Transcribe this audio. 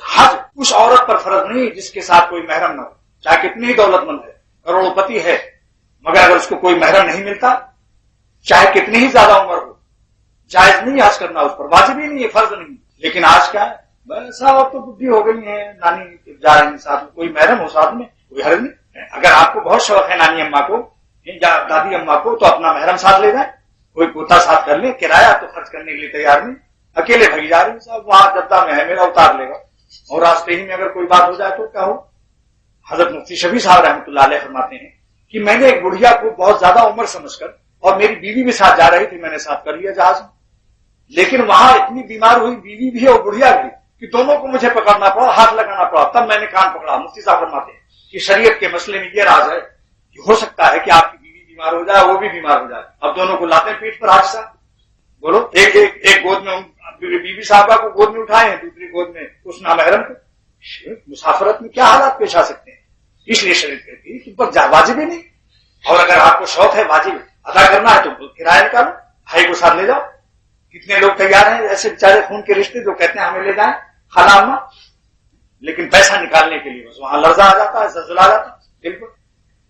حج اس عورت پر فرض نہیں جس کے ساتھ کوئی محرم نہ ہو، چاہے کتنی ہی دولت مند ہے، کروڑوں پتی ہے، مگر اگر اس کو کوئی محرم نہیں ملتا، چاہے کتنی ہی زیادہ عمر ہو، جائز نہیں حج کرنا، اس پر واجب ہی نہیں ہے، فرض نہیں۔ لیکن آج کیا ہے، بس عورت تو بڈھی ہو گئی ہیں، نانی جا رہی ہیں ساتھ میں، کوئی محرم ہو ساتھ میں، کوئی حرج نہیں۔ اگر آپ کو بہت شوق ہے نانی اماں کو یا دادی اماں کو، تو اپنا محرم ساتھ لے جائیں، کوئی پوتا ساتھ کر لیں، کرایہ تو خرچ کرنے کے لیے تیار نہیں، اکیلے بھائی جا رہی ہیں صاحب، وہاں جدہ میں ہے، میرا اتار لے گا، اور راستے ہی میں اگر کوئی بات ہو جائے تو کیا ہو۔ حضرت مفتی شفیع صاحب رحمۃ اللہ علیہ فرماتے ہیں کہ میں نے ایک بڑھیا کو بہت زیادہ عمر سمجھ کر، اور میری بیوی بھی ساتھ جا رہی تھی، میں نے ساتھ کر لیا جہاز میں، لیکن وہاں اتنی بیمار ہوئی بیوی بھی اور بڑھیا بھی کہ دونوں کو مجھے پکڑنا پڑا، ہاتھ لگانا پڑا، تب میں نے کان پکڑا۔ مفتی صاحب فرماتے ہیں کہ شریعت کے مسئلے میں یہ راز ہے کہ ہو سکتا ہے کہ آپ کی بیوی بیمار ہو جائے، وہ بھی بیمار ہو جائے، اب دونوں کو لاتے ہیں پیٹ پر حادثہ، بولو ایک گود میں بیوی صاحبہ کو گود میں اٹھائے ہیں، دوسری گود میں اس نامحرم کو، مسافرت میں کیا حالات پیش آ سکتے ہیں۔ اس لیے شریعت کہتی ہے کہ بس واجب ہی نہیں، اور اگر آپ کو شوق ہے واجب ادا کرنا ہے تو کرایہ نکالو، بھائی کو ساتھ لے جاؤ۔ کتنے لوگ تیار ہیں ایسے بیچارے خون کے رشتے جو کہتے ہیں ہمیں لے جائیں خالہ اماں، لیکن پیسہ نکالنے کے لیے بس وہاں لرزہ آ جاتا ہے، زلزلہ آ جاتا ہے، بالکل